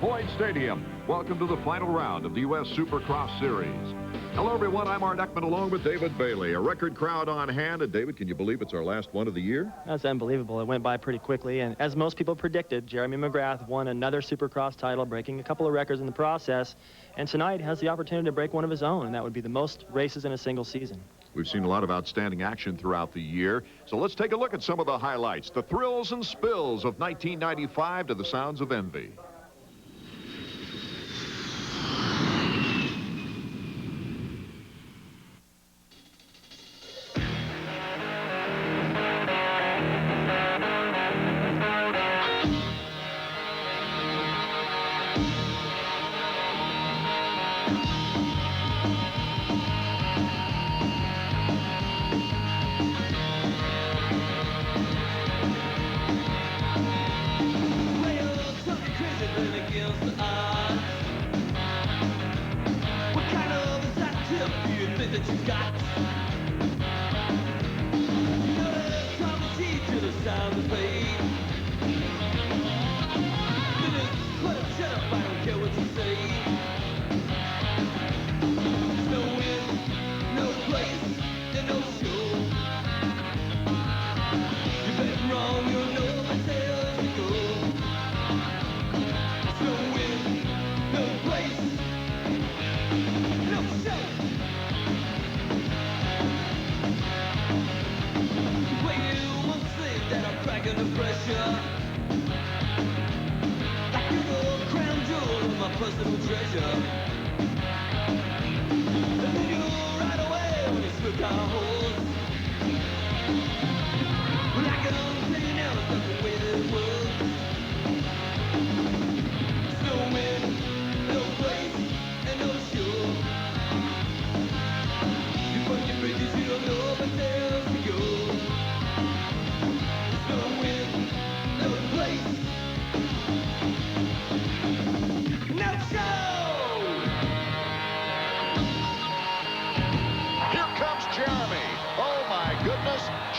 Boyd Stadium. Welcome to the final round of the U.S. Supercross Series. Hello, everyone. I'm Art Eckman along with David Bailey. A record crowd on hand. And, David, can you believe it's our last one of the year? That's unbelievable. It went by pretty quickly. And as most people predicted, Jeremy McGrath won another Supercross title, breaking a couple of records in the process. And tonight has the opportunity to break one of his own, and that would be the most races in a single season. We've seen a lot of outstanding action throughout the year. So let's take a look at some of the highlights. The thrills and spills of 1995 to the sounds of envy.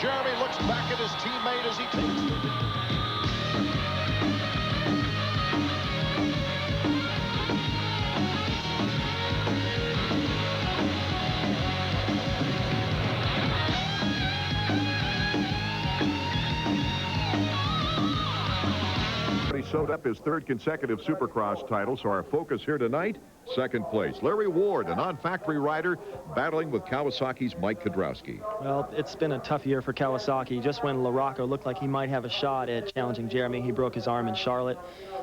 Jeremy looks back at his teammate as he takes the... He sewed up his third consecutive Supercross title, so our focus here tonight, second place. Larry Ward, a non-factory rider, battling with Kawasaki's Mike Kudrowski. Well, it's been a tough year for Kawasaki. Just when LaRocco looked like he might have a shot at challenging Jeremy, he broke his arm in Charlotte.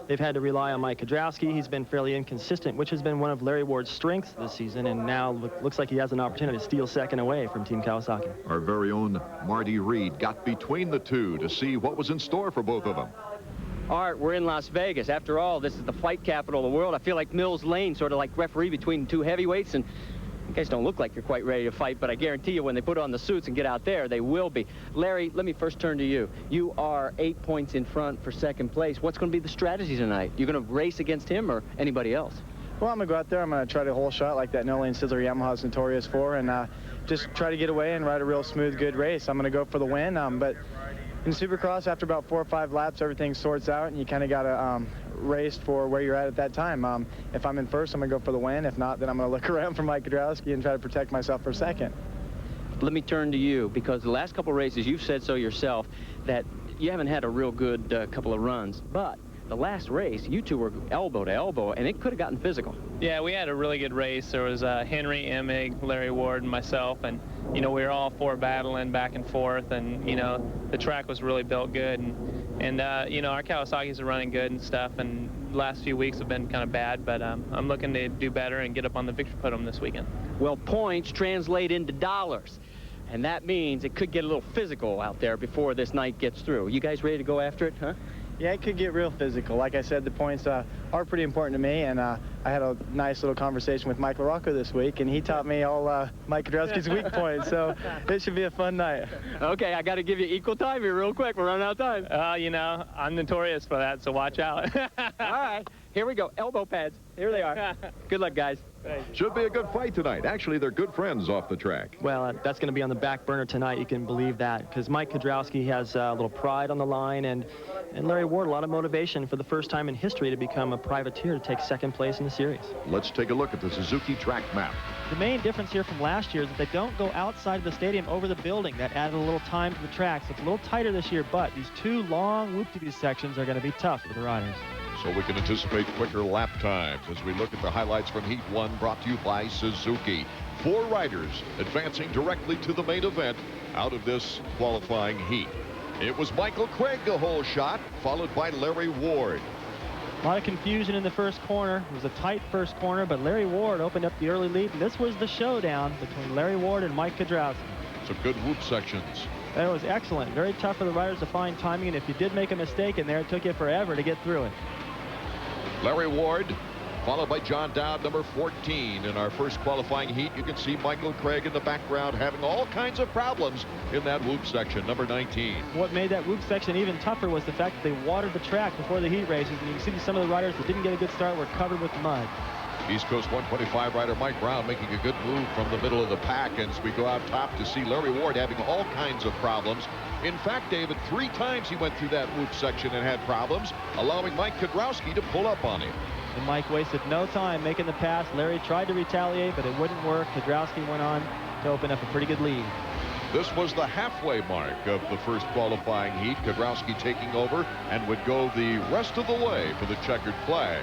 They've had to rely on Mike Kudrowski. He's been fairly inconsistent, which has been one of Larry Ward's strengths this season, and now looks like he has an opportunity to steal second away from Team Kawasaki. Our very own Marty Reed got between the two to see what was in store for both of them. Art, we're in Las Vegas. After all, this is the fight capital of the world. I feel like Mills Lane, sort of like referee between two heavyweights, and you guys don't look like you're quite ready to fight, but I guarantee you when they put on the suits and get out there, they will be. Larry, let me first turn to you. You are 8 points in front for second place. What's going to be the strategy tonight? You going to race against him or anybody else? Well, I'm going to go out there. I'm going to try to hole shot like that no-lane Sizzler Yamaha's notorious for, and just try to get away and ride a real smooth, good race. I'm going to go for the win, but in Supercross, after about 4 or 5 laps, everything sorts out, and you kind of got to race for where you're at that time. If I'm in first, I'm going to go for the win. If not, then I'm going to look around for Mike Kudrowski and try to protect myself for second. Let me turn to you, because the last couple races, you've said so yourself, that you haven't had a real good couple of runs. But the last race, you two were elbow to elbow, and it could have gotten physical. Yeah, we had a really good race. There was Henry, Emig, Larry Ward, and myself, and you know, we were all four battling back and forth, and you know, the track was really built good, and you know, our Kawasaki's are running good and stuff, and the last few weeks have been kind of bad, but I'm looking to do better and get up on the victory podium this weekend. Well, points translate into dollars, and that means it could get a little physical out there before this night gets through. You guys ready to go after it, huh? Yeah, it could get real physical. Like I said, the points are pretty important to me, and I had a nice little conversation with Mike LaRocco this week, and he taught me all Mike Kudrowski's weak points, so it should be a fun night. Okay, I got to give you equal time here real quick. We're running out of time. You know, I'm notorious for that, so watch out. All right, here we go. Elbow pads. Here they are. Good luck, guys. Should be a good fight tonight. Actually, they're good friends off the track. Well, that's going to be on the back burner tonight. You can believe that, because Mike Kudrowski has a little pride on the line, and Larry Ward, a lot of motivation for the first time in history to become a privateer to take second place in the series. Let's take a look at the Suzuki track map. The main difference here from last year is that they don't go outside of the stadium over the building. That added a little time to the track, so it's a little tighter this year, but these two long whoop-de-doo sections are going to be tough for the riders. So we can anticipate quicker lap times as we look at the highlights from Heat 1, brought to you by Suzuki. 4 riders advancing directly to the main event out of this qualifying heat. It was Michael Craig the whole shot, followed by Larry Ward. A lot of confusion in the first corner. It was a tight first corner, but Larry Ward opened up the early lead, and this was the showdown between Larry Ward and Mike Kudrowski. Some good whoop sections. That was excellent. Very tough for the riders to find timing, and if you did make a mistake in there, it took you forever to get through it. Larry Ward, followed by John Dowd, number 14. In our first qualifying heat, you can see Michael Craig in the background having all kinds of problems in that whoop section, number 19. What made that whoop section even tougher was the fact that they watered the track before the heat races, and you can see some of the riders that didn't get a good start were covered with mud. East Coast 125 rider Mike Brown making a good move from the middle of the pack, and as we go out top to see Larry Ward having all kinds of problems. In fact, David, 3 times he went through that whoop section and had problems, allowing Mike Kudrowski to pull up on him. And Mike wasted no time making the pass. Larry tried to retaliate, but it wouldn't work. Kudrowski went on to open up a pretty good lead. This was the halfway mark of the first qualifying heat. Kudrowski taking over and would go the rest of the way for the checkered flag.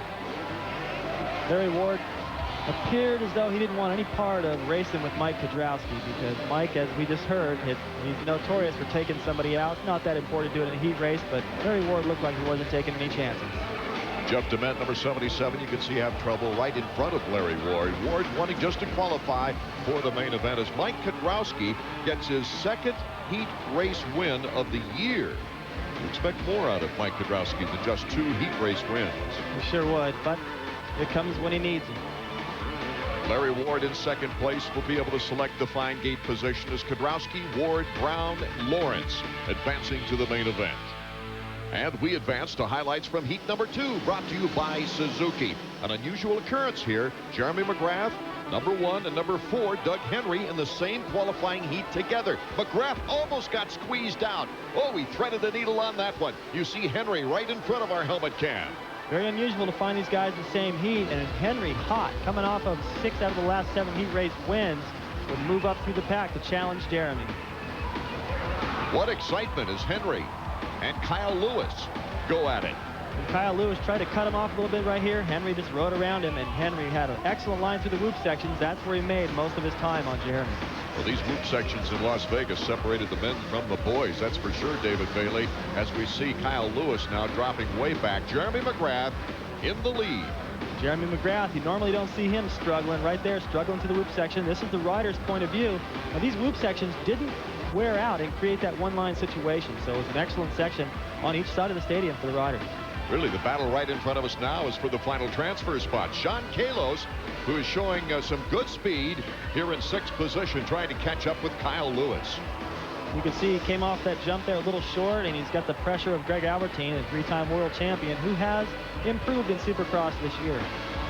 Larry Ward appeared as though he didn't want any part of racing with Mike Kudrowski, because Mike, as we just heard, he's notorious for taking somebody out. Not that important to do it in a heat race, but Larry Ward looked like he wasn't taking any chances. Jeff DeMent, number 77, you can see have trouble right in front of Larry Ward. Ward wanting just to qualify for the main event as Mike Kudrowski gets his second heat race win of the year. You expect more out of Mike Kudrowski than just 2 heat race wins. You sure would, but it comes when he needs him. Larry Ward in second place will be able to select the fine gate position as Kudrowski, Ward, Brown, Lawrence advancing to the main event. And we advance to highlights from heat number 2, brought to you by Suzuki. An unusual occurrence here. Jeremy McGrath, number 1, and number 4, Doug Henry, in the same qualifying heat together. McGrath almost got squeezed out. Oh, he threaded the needle on that one. You see Henry right in front of our helmet cam. Very unusual to find these guys in the same heat, and Henry, hot, coming off of 6 out of the last 7 heat race wins, would move up through the pack to challenge Jeremy. What excitement as Henry and Kyle Lewis go at it. And Kyle Lewis tried to cut him off a little bit right here. Henry just rode around him, and Henry had an excellent line through the whoop sections. That's where he made most of his time on Jeremy. Well, these whoop sections in Las Vegas separated the men from the boys. That's for sure, David Bailey, as we see Kyle Lewis now dropping way back. Jeremy McGrath in the lead. Jeremy McGrath, you normally don't see him struggling right there, struggling to the whoop section. This is the rider's point of view. Now, these whoop sections didn't wear out and create that one-line situation, so it was an excellent section on each side of the stadium for the riders. Really, the battle right in front of us now is for the final transfer spot. Sean Kalos, who is showing some good speed here in 6th position, trying to catch up with Kyle Lewis. You can see he came off that jump there a little short, and he's got the pressure of Greg Albertine, a 3-time world champion, who has improved in Supercross this year.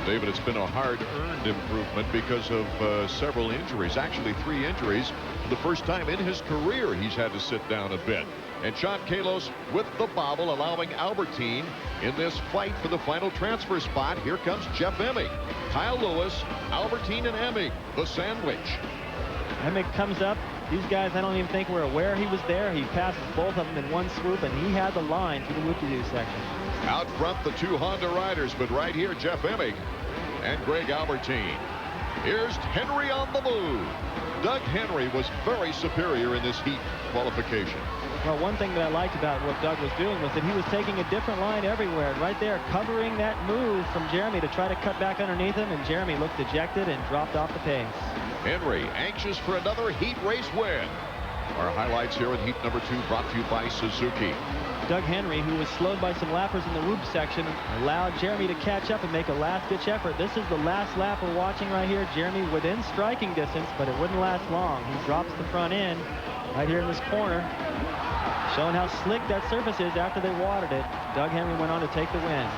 David, it's been a hard-earned improvement because of several injuries, actually 3 injuries. For the first time in his career, he's had to sit down a bit. And Sean Kalos with the bobble, allowing Albertine in this fight for the final transfer spot. Here comes Jeff Emig, Kyle Lewis, Albertine, and Emig, the sandwich. Emig comes up. These guys, I don't even think were aware he was there. He passes both of them in one swoop, and he had the line through the whoop-de-doo section. Out front, the 2 Honda riders, but right here, Jeff Emig and Greg Albertine. Here's Henry on the move. Doug Henry was very superior in this heat qualification. Well, one thing that I liked about what Doug was doing was that he was taking a different line everywhere. Right there, covering that move from Jeremy to try to cut back underneath him, and Jeremy looked dejected and dropped off the pace. Henry anxious for another heat race win. Our highlights here in heat number 2 brought to you by Suzuki. Doug Henry, who was slowed by some lappers in the whoop section, allowed Jeremy to catch up and make a last-ditch effort. This is the last lap we're watching right here. Jeremy within striking distance, but it wouldn't last long. He drops the front end right here in this corner, showing how slick that surface is after they watered it. Doug Henry went on to take the win.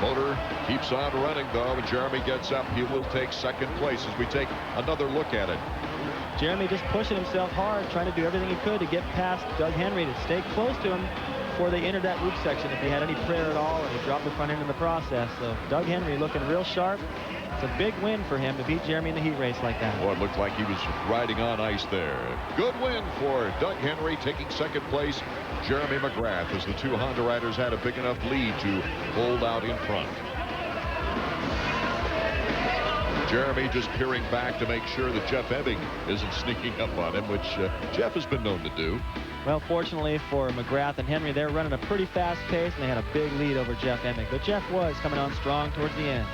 Motor keeps on running, though, and Jeremy gets up. He will take second place as we take another look at it. Jeremy just pushing himself hard, trying to do everything he could to get past Doug Henry, to stay close to him before they entered that whoop section, if he had any prayer at all, and he dropped the front end in the process. So Doug Henry looking real sharp. It's a big win for him to beat Jeremy in the heat race like that. Well, it looked like he was riding on ice there. Good win for Doug Henry, taking second place. Jeremy McGrath, as the two Honda riders had a big enough lead to hold out in front. Jeremy just peering back to make sure that Jeff Ebbing isn't sneaking up on him, which Jeff has been known to do. Well, fortunately for McGrath and Henry, they're running a pretty fast pace, and they had a big lead over Jeff Ebbing. But Jeff was coming on strong towards the end.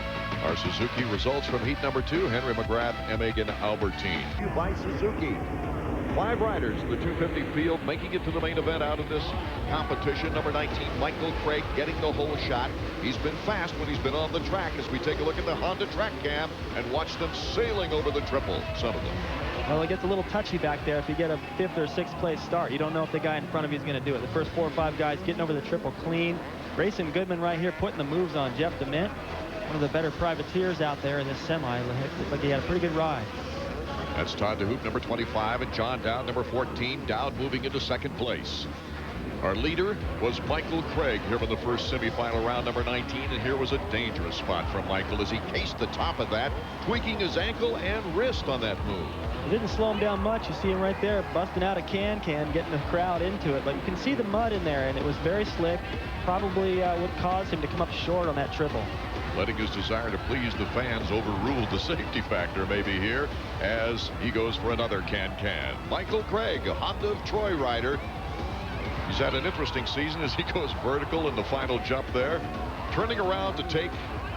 Our Suzuki results from heat number 2, Henry McGrath, Emig, and Albertine. By Suzuki. 5 riders in the 250 field making it to the main event out of this competition. Number 19, Michael Craig, getting the whole shot. He's been fast when he's been on the track, as we take a look at the Honda track cam and watch them sailing over the triple, some of them. Well, it gets a little touchy back there if you get a 5th or 6th place start. You don't know if the guy in front of you is going to do it. The first 4 or 5 guys getting over the triple clean. Grayson Goodman right here putting the moves on Jeff DeMint. One of the better privateers out there in this semi. Looked like he had a pretty good ride. That's Todd DeHoop, number 25, and John Dowd, number 14. Dowd moving into second place. Our leader was Michael Craig here in the first semifinal round, number 19, and here was a dangerous spot from Michael as he cased the top of that, tweaking his ankle and wrist on that move. It didn't slow him down much. You see him right there busting out a can, getting the crowd into it, but you can see the mud in there, and it was very slick. Probably what caused him to come up short on that triple. Letting his desire to please the fans overrule the safety factor maybe here as he goes for another can. Michael Craig, a Honda of Troy rider. He's had an interesting season as he goes vertical in the final jump there, turning around to take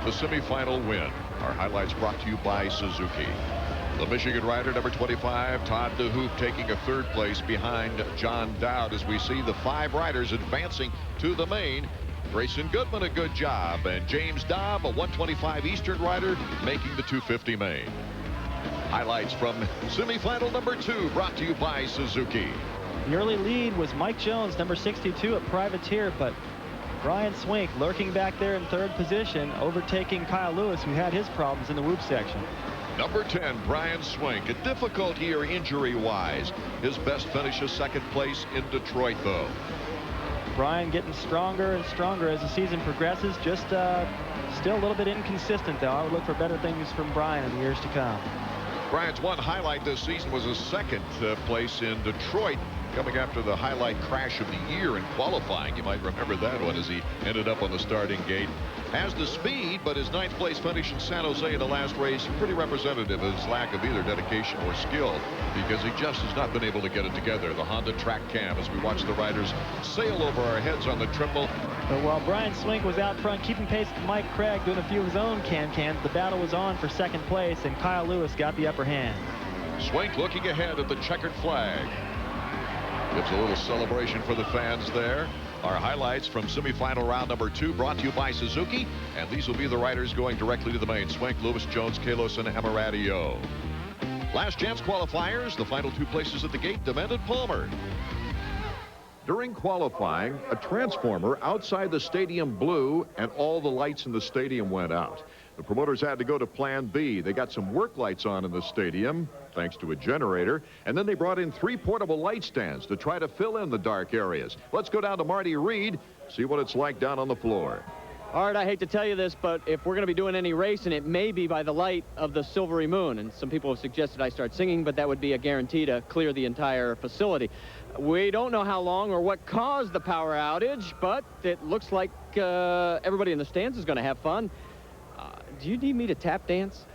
the semifinal win. Our highlights brought to you by Suzuki. The Michigan rider, number 25, Todd DeHoop, taking a 3rd place behind John Dowd as we see the 5 riders advancing to the main. Grayson Goodman, a good job, and James Dobb, a 125 Eastern rider, making the 250 main. Highlights from semifinal number 2, brought to you by Suzuki. The early lead was Mike Jones, number 62, a privateer, but Brian Swink lurking back there in 3rd position, overtaking Kyle Lewis, who had his problems in the whoop section. Number 10, Brian Swink, a difficult year injury-wise. His best finish is 2nd place in Detroit, though. Brian getting stronger and stronger as the season progresses. Just still a little bit inconsistent, though. I would look for better things from Brian in the years to come. Brian's one highlight this season was his 2nd place in Detroit, coming after the highlight crash of the year in qualifying. You might remember that one as he ended up on the starting gate. Has the speed, but his 9th place finish in San Jose in the last race pretty representative of his lack of either dedication or skill, because he just has not been able to get it together. The Honda track cam as we watch the riders sail over our heads on the triple. But while Brian Swink was out front keeping pace with Mike Craig doing a few of his own cans, the battle was on for 2nd place, and Kyle Lewis got the upper hand. Swink looking ahead at the checkered flag. Gives a little celebration for the fans there. Our highlights from semifinal round number 2 brought to you by Suzuki, and these will be the riders going directly to the main. Swink, Lewis, Jones, Kalos, and Amaradio. Last chance qualifiers, the final 2 places at the gate, Dement and Palmer. During qualifying, a transformer outside the stadium blew and all the lights in the stadium went out. The promoters had to go to plan B. They got some work lights on in the stadium, thanks to a generator, and then they brought in 3 portable light stands to try to fill in the dark areas. Let's go down to Marty Reed, see what it's like down on the floor. Art, I hate to tell you this, but if we're going to be doing any racing, it may be by the light of the silvery moon. And some people have suggested I start singing, but that would be a guarantee to clear the entire facility. We don't know how long or what caused the power outage, but it looks like everybody in the stands is going to have fun. Do you need me to tap dance?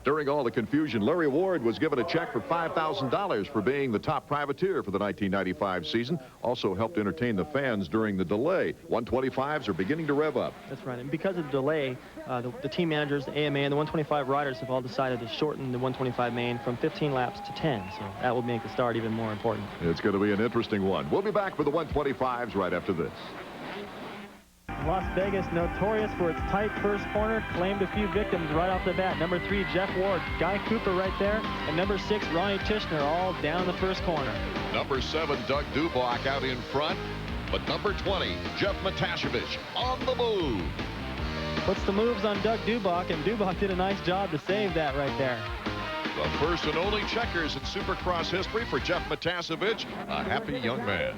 During all the confusion, Larry Ward was given a check for $5,000 for being the top privateer for the 1995 season. Also helped entertain the fans during the delay. 125s are beginning to rev up. That's right. And because of the delay, the team managers, the AMA, and the 125 riders have all decided to shorten the 125 main from 15 laps to 10. So that will make the start even more important. It's going to be an interesting one. We'll be back with the 125s right after this. Las Vegas, notorious for its tight first corner, claimed a few victims right off the bat. Number 3, Jeff Ward, Guy Cooper right there, and number 6, Ronnie Tishner, all down the first corner. Number 7, Doug Dubach out in front, but number 20, Jeff Matashevich on the move. Puts the moves on Doug Dubach, and Dubach did a nice job to save that right there. The first and only checkers in Supercross history for Jeff Matashevich, a happy young man.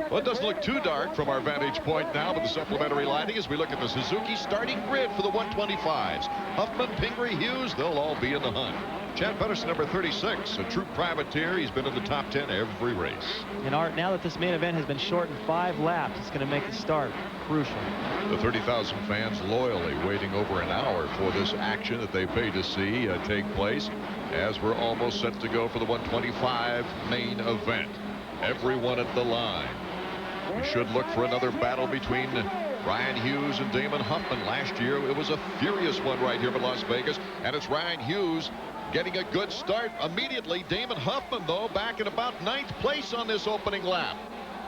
Well, it doesn't look too dark from our vantage point now with the supplementary lighting as we look at the Suzuki starting grid for the 125s. Huffman, Pingree, Hughes, they'll all be in the hunt. Chad Pedersen, number 36, a true privateer. He's been in the top 10 every race. And Art, now that this main event has been shortened 5 laps, it's going to make the start crucial. The 30,000 fans loyally waiting over an hour for this action that they paid to see take place as we're almost set to go for the 125 main event. Everyone at the line. We should look for another battle between Ryan Hughes and Damon Huffman. Last year it was a furious one right here in Las Vegas, and it's Ryan Hughes getting a good start immediately. Damon Huffman, though, back in about 9th place on this opening lap.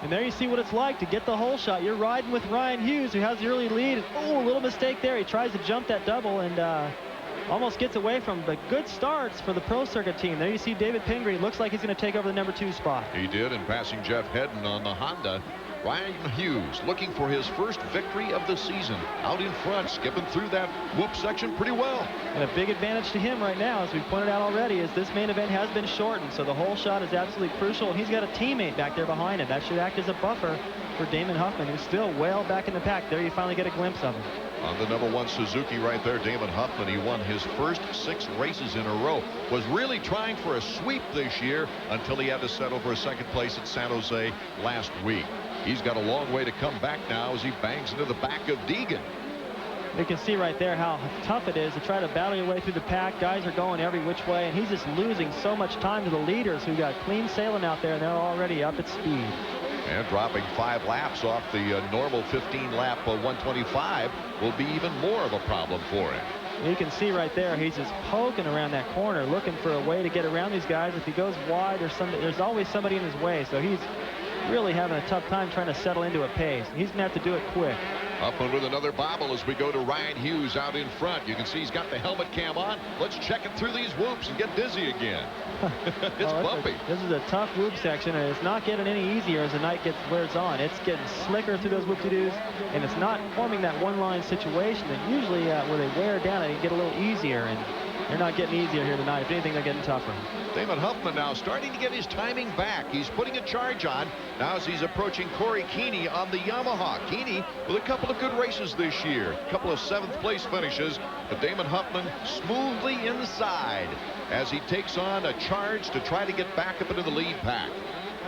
And there you see what it's like to get the whole shot. You're riding with Ryan Hughes, who has the early lead. Oh, a little mistake there. He tries to jump that double and almost gets away from, but good starts for the Pro Circuit team. There you see David Pingree. Looks like he's going to take over the number 2 spot. He did, and passing Jeff Hedden on the Honda. Ryan Hughes looking for his first victory of the season. Out in front, skipping through that whoop section pretty well. And a big advantage to him right now, as we pointed out already, is this main event has been shortened, so the whole shot is absolutely crucial, and he's got a teammate back there behind him. That should act as a buffer for Damon Huffman, who's still well back in the pack. There you finally get a glimpse of him. On the number 1 Suzuki right there, Damon Huffman, he won his first 6 races in a row. Was really trying for a sweep this year until he had to settle for a 2nd place at San Jose last week. He's got a long way to come back now as he bangs into the back of Deegan. You can see right there how tough it is to try to battle your way through the pack. Guys are going every which way, and he's just losing so much time to the leaders who got clean sailing out there, and they're already up at speed. And dropping 5 laps off the normal 15-lap 125 will be even more of a problem for him. You can see right there, he's just poking around that corner, looking for a way to get around these guys. If he goes wide, there's always somebody in his way, so he's really having a tough time trying to settle into a pace. He's going to have to do it quick. Up with another bobble as we go to Ryan Hughes out in front. You can see he's got the helmet cam on. Let's check it through these whoops and get dizzy again. It's bumpy. This is a tough whoop section, and it's not getting any easier as the night wears on. It's getting slicker through those whoop-de-doos, and it's not forming that one-line situation that usually where they wear down and get a little easier, and they're not getting easier here tonight. If anything, they're getting tougher. Damon Huffman now starting to get his timing back. He's putting a charge on now as he's approaching Corey Keeney on the Yamaha. Keeney with a couple of good races this year, a couple of 7th place finishes, but Damon Huffman smoothly inside as he takes on a charge to try to get back up into the lead pack.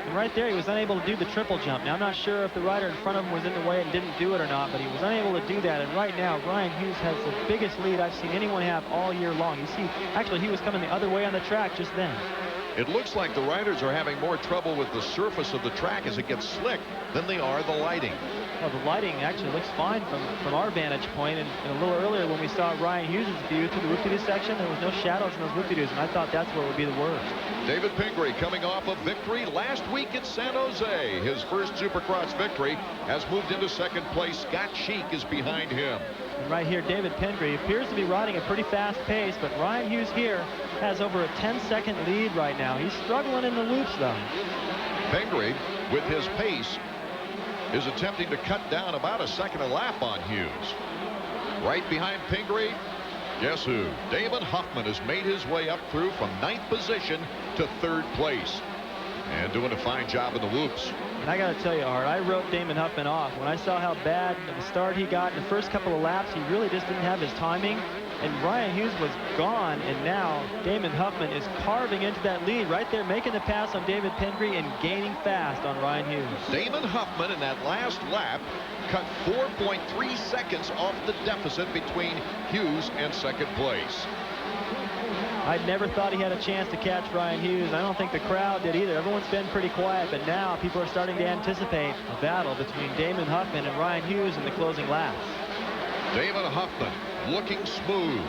And right there, he was unable to do the triple jump. Now, I'm not sure if the rider in front of him was in the way and didn't do it or not, but he was unable to do that. And right now, Ryan Hughes has the biggest lead I've seen anyone have all year long. You see, actually, he was coming the other way on the track just then. It looks like the riders are having more trouble with the surface of the track as it gets slick than they are the lighting. Well, the lighting actually looks fine from our vantage point, and a little earlier when we saw Ryan Hughes' view through the whoop-de-doo section, there was no shadows in those whoop-de-doos, and I thought that's what would be the worst. David Pingree coming off a victory last week at San Jose. His first Supercross victory has moved into 2nd place. Scott Sheik is behind him. And right here, David Pingree appears to be riding a pretty fast pace, but Ryan Hughes here has over a 10-second lead right now. He's struggling in the loops, though. Pingree, with his pace, is attempting to cut down about a 2nd a lap on Hughes. Right behind Pingree, guess who? Damon Huffman has made his way up through from 9th position to 3rd place. And doing a fine job in the whoops. And I got to tell you, Art, I wrote Damon Huffman off. When I saw how bad of a start he got in the first couple of laps, he really just didn't have his timing. And Ryan Hughes was gone, and now Damon Huffman is carving into that lead right there, making the pass on David Pingree and gaining fast on Ryan Hughes. Damon Huffman in that last lap cut 4.3 seconds off the deficit between Hughes and 2nd place. I never thought he had a chance to catch Ryan Hughes. I don't think the crowd did either. Everyone's been pretty quiet, but now people are starting to anticipate a battle between Damon Huffman and Ryan Hughes in the closing laps. Damon Huffman looking smooth.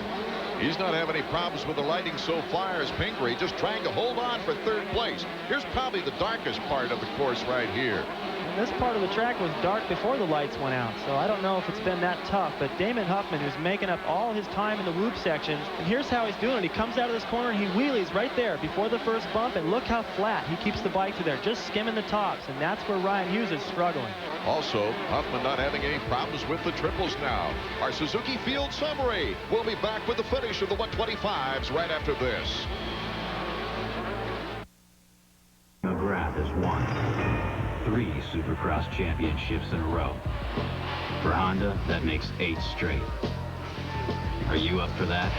He's not having any problems with the lighting so far as Pingree just trying to hold on for 3rd place. Here's probably the darkest part of the course right here. And this part of the track was dark before the lights went out, so I don't know if it's been that tough. But Damon Huffman, who's making up all his time in the whoop section, and here's how he's doing it. He comes out of this corner and he wheelies right there before the first bump, and look how flat he keeps the bike to there, just skimming the tops, and that's where Ryan Hughes is struggling. Also, Huffman not having any problems with the triples now. Our Suzuki Field summary. We'll be back with the finish of the 125s right after this. McGrath has won 3 Supercross championships in a row. For Honda, that makes 8 straight. Are you up for that?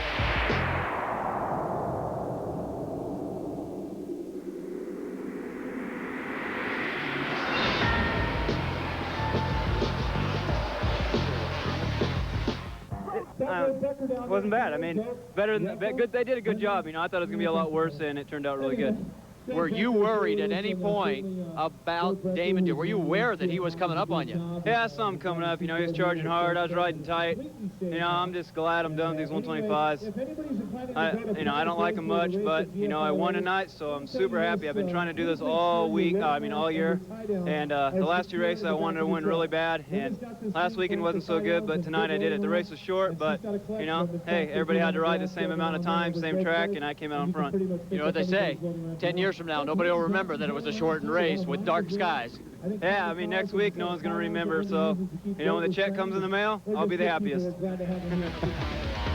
Wasn't bad. I mean, better than good. They did a good job. You know, I thought it was gonna be a lot worse, and it turned out really good. Were you worried at any point about Damon? Were you aware that he was coming up on you? Yeah, I saw him coming up. You know, he was charging hard. I was riding tight. You know, I'm just glad I'm done with these 125s. I don't like them much, but, you know, I won tonight, so I'm super happy. I've been trying to do this all week, all year. And the last 2 races I wanted to win really bad, and last weekend wasn't so good, but tonight I did it. The race was short, but, you know, hey, everybody had to ride the same amount of time, same track, and I came out in front. You know what they say, 10 years from now, nobody will remember that it was a shortened race with dark skies. Yeah, I mean, next week, no one's going to remember, so, you know, when the check comes in the mail, I'll be the happiest.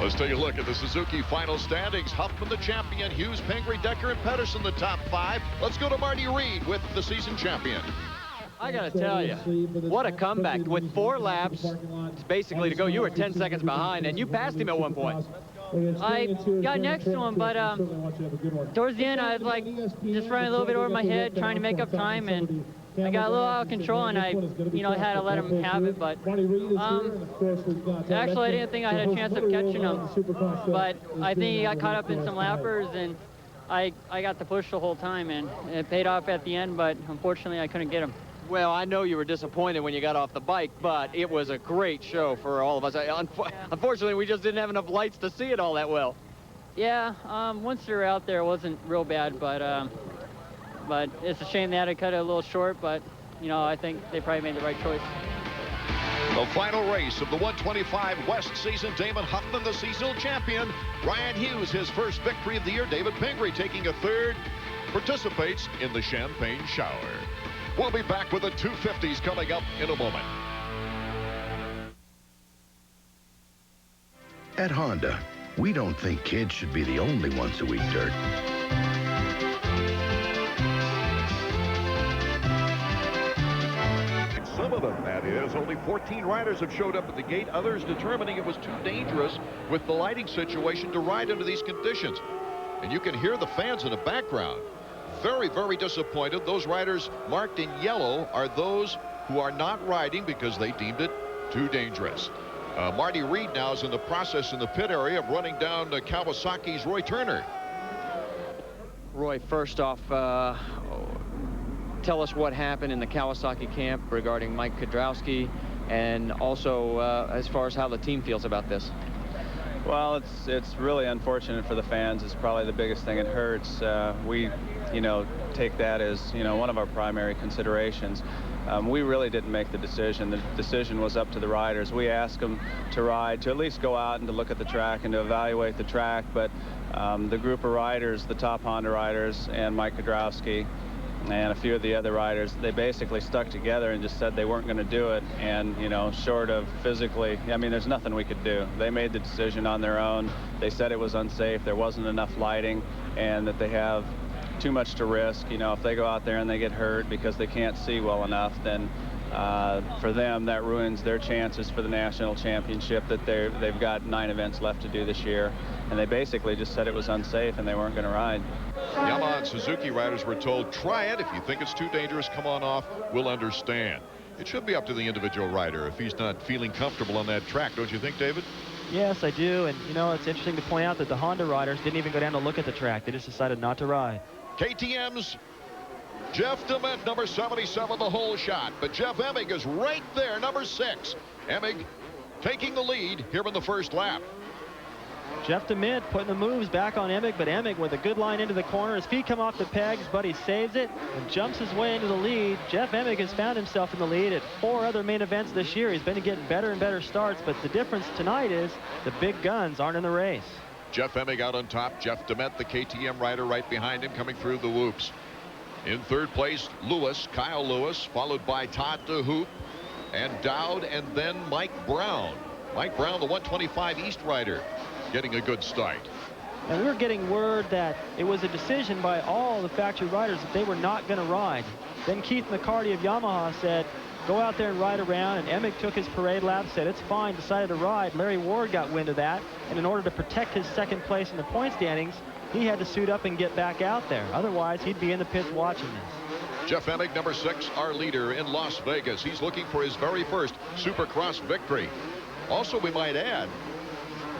Let's take a look at the Suzuki final standings. Huffman the champion, Hughes, Pingree, Decker, and Pedersen the top 5. Let's go to Marty Reed with the season champion. I got to tell you, what a comeback. With 4 laps, basically to go, you were 10 seconds behind, and you passed him at one point. I got next to him, but towards the end, I was like just running a little bit over my head, trying to make up time, and I got a little out of control, and I, had to let him have it. But actually, I didn't think I had a chance of catching him, but I think he got caught up in some lappers, and I got the push the whole time, and it paid off at the end. But unfortunately, I couldn't get him. Well, I know you were disappointed when you got off the bike, but it was a great show for all of us. Unfortunately, we just didn't have enough lights to see it all that well. Yeah, once they were out there, it wasn't real bad, but it's a shame they had to cut it a little short, but, I think they probably made the right choice. The final race of the 125 West season, Damon Huffman, the seasonal champion. Ryan Hughes, his first victory of the year. David Pingree taking a 3rd, participates in the Champagne Shower. We'll be back with the 250s coming up in a moment. At Honda, we don't think kids should be the only ones who eat dirt. Some of them, that is. Only 14 riders have showed up at the gate. Others determining it was too dangerous with the lighting situation to ride under these conditions. And you can hear the fans in the background. Very, very disappointed. Those riders marked in yellow are those who are not riding because they deemed it too dangerous. Marty Reed now is in the process in the pit area of running down Kawasaki's Roy Turner. Roy, first off, tell us what happened in the Kawasaki camp regarding Mike Kudrowski, and also as far as how the team feels about this. Well, it's really unfortunate for the fans. It's probably the biggest thing. It hurts. We take that as, one of our primary considerations. We really didn't make the decision. The decision was up to the riders. We asked them to ride, to at least go out and to look at the track and to evaluate the track. But the group of riders, the top Honda riders and Mike Kudrowski and a few of the other riders, they basically stuck together and just said they weren't going to do it. And, short of physically, there's nothing we could do. They made the decision on their own. They said it was unsafe. There wasn't enough lighting, and that they have too much to risk. If they go out there and they get hurt because they can't see well enough, then for them, that ruins their chances for the national championship that they've got 9 events left to do this year. And they basically just said it was unsafe and they weren't going to ride. Yamaha and Suzuki riders were told, try it. If you think it's too dangerous, come on off. We'll understand. It should be up to the individual rider if he's not feeling comfortable on that track. Don't you think, David? Yes, I do. And, it's interesting to point out that the Honda riders didn't even go down to look at the track. They just decided not to ride. KTM's Jeff DeMint, number 77, the whole shot. But Jeff Emig is right there, number 6. Emig taking the lead here in the first lap. Jeff DeMint putting the moves back on Emig, but Emig with a good line into the corner. His feet come off the pegs, but he saves it and jumps his way into the lead. Jeff Emig has found himself in the lead at 4 other main events this year. He's been getting better and better starts, but the difference tonight is the big guns aren't in the race. Jeff Emig out on top. Jeff DeMint, the KTM rider, right behind him, coming through the whoops. In third place, Kyle Lewis, followed by Todd DeHoop and Dowd, and then Mike Brown. Mike Brown, the 125 East rider, getting a good start. And we were getting word that it was a decision by all the factory riders that they were not going to ride. Then Keith McCarty of Yamaha said, go out there and ride around, and Emig took his parade lap, said it's fine, decided to ride. Larry Ward got wind of that, and in order to protect his second place in the point standings, he had to suit up and get back out there. Otherwise, he'd be in the pits watching this. Jeff Emig, number 6, our leader in Las Vegas. He's looking for his very first Supercross victory. Also, we might add,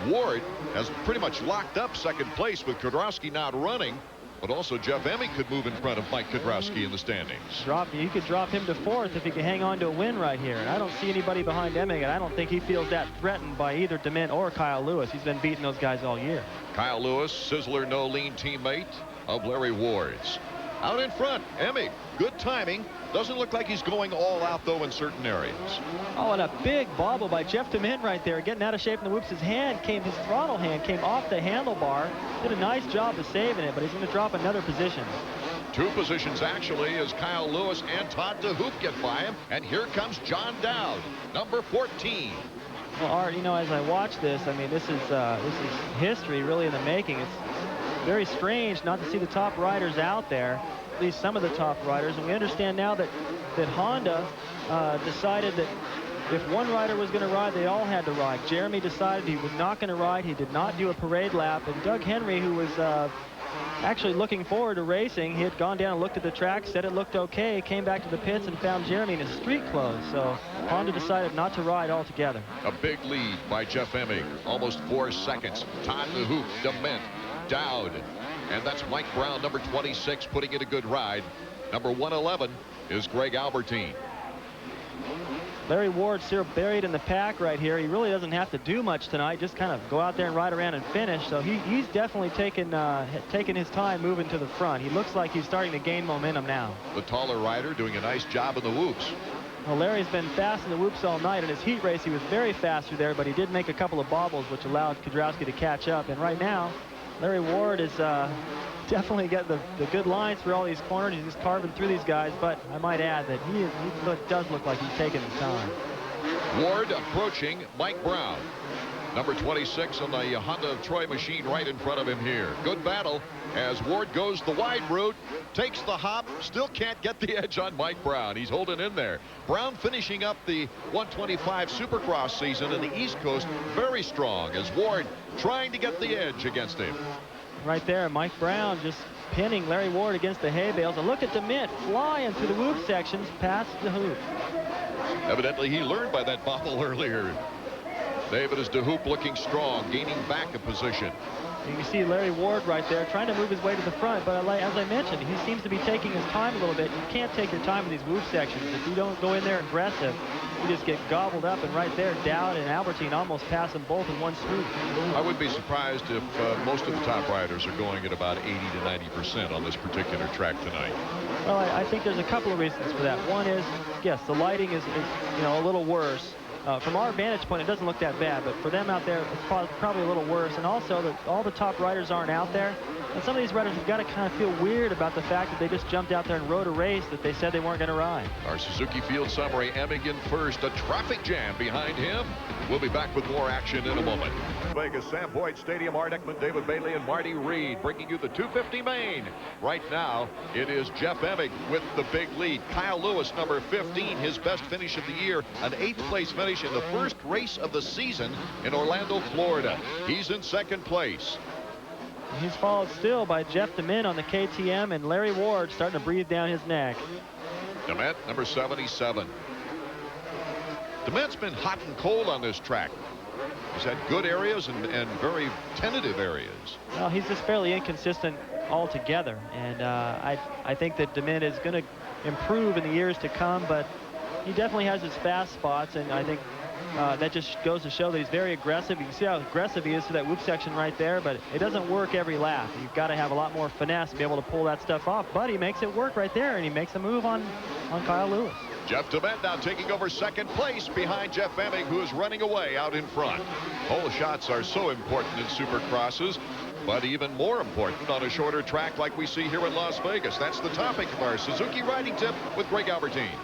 Ward has pretty much locked up second place with Kudrowski not running, but also Jeff Emig could move in front of Mike Kudrowski in the standings. You could drop him to 4th if he could hang on to a win right here. And I don't see anybody behind Emig, and I don't think he feels that threatened by either DeMint or Kyle Lewis. He's been beating those guys all year. Kyle Lewis, Sizzler no lean teammate of Larry Ward's. Out in front, Emig, good timing. Doesn't look like he's going all out, though, in certain areas. Oh, and a big bobble by Jeff DeMint right there, getting out of shape in the whoops. His throttle hand came off the handlebar. Did a nice job of saving it, but he's going to drop another position. 2 positions, actually, as Kyle Lewis and Todd DeHoop get by him. And here comes John Dowd, number 14. Well, Art, you know, as I watch this, I mean, this is history really in the making. It's very strange not to see the top riders out there, at least some of the top riders. And we understand now that Honda decided that if one rider was going to ride, they all had to ride. Jeremy decided he was not going to ride. He did not do a parade lap. And Doug Henry, who was actually looking forward to racing, he had gone down and looked at the track, said it looked okay, came back to the pits and found Jeremy in his street clothes. So Honda decided not to ride altogether. A big lead by Jeff Emig, almost 4 seconds. Todd DeHoop, DeMint, Dowd, and that's Mike Brown, number 26, putting in a good ride. Number 111 is Greg Albertine. Larry Ward still buried in the pack right here. He really doesn't have to do much tonight, just kind of go out there and ride around and finish. So he's definitely taken his time moving to the front. He looks like he's starting to gain momentum now. The taller rider doing a nice job in the whoops. Well, Larry's been fast in the whoops all night. In his heat race, he was very fast through there, but he did make a couple of bobbles, which allowed Kudrowski to catch up. And right now, Larry Ward is definitely got the good lines for all these corners. He's just carving through these guys, but I might add that he does look like he's taking his time. Ward approaching Mike Brown, number 26 on the Honda of Troy machine, right in front of him here. Good battle as Ward goes the wide route, takes the hop, still can't get the edge on Mike Brown. He's holding in there. Brown finishing up the 125 Supercross season in the East Coast very strong as Ward trying to get the edge against him. Right there, Mike Brown just pinning Larry Ward against the hay bales. And look at DeMint flying through the whoop sections past the hoop. Evidently, he learned by that bobble earlier. David is DeHoop looking strong, gaining back a position. You can see Larry Ward right there trying to move his way to the front, but as I mentioned, he seems to be taking his time a little bit. You can't take your time in these whoop sections. If you don't go in there aggressive, you just get gobbled up. And right there, Dowd and Albertine almost pass them both in one swoop. I wouldn't be surprised if most of the top riders are going at about 80 to 90% on this particular track tonight. Well, I think there's a couple of reasons for that. One is, yes, the lighting is a little worse. From our vantage point, it doesn't look that bad, but for them out there, it's probably a little worse. And also, that all the top riders aren't out there. And some of these riders have got to kind of feel weird about the fact that they just jumped out there and rode a race that they said they weren't going to ride. Our Suzuki Field summary, Emig in first, a traffic jam behind him. We'll be back with more action in a moment. Vegas, Sam Boyd Stadium, Art Eckman, David Bailey, and Marty Reed bringing you the 250 main. Right now, it is Jeff Emig with the big lead. Kyle Lewis, number 15, his best finish of the year, an 8th place finish in the first race of the season in Orlando, Florida. He's in second place. He's followed still by Jeff DeMint on the KTM, and Larry Ward starting to breathe down his neck. DeMint, number 77. DeMint's been hot and cold on this track. He's had good areas and very tentative areas. Well, he's just fairly inconsistent altogether, and I think that DeMint is going to improve in the years to come, but he definitely has his fast spots, and I think that just goes to show that he's very aggressive. You can see how aggressive he is to that whoop section right there, but it doesn't work every lap. You've got to have a lot more finesse to be able to pull that stuff off, but he makes it work right there, and he makes a move on Kyle Lewis. Jeff DeMent now taking over second place behind Jeff Emig, who is running away out in front. Hole shots are so important in Supercrosses, but even more important on a shorter track like we see here in Las Vegas. That's the topic of our Suzuki Riding Tip with Greg Albertine.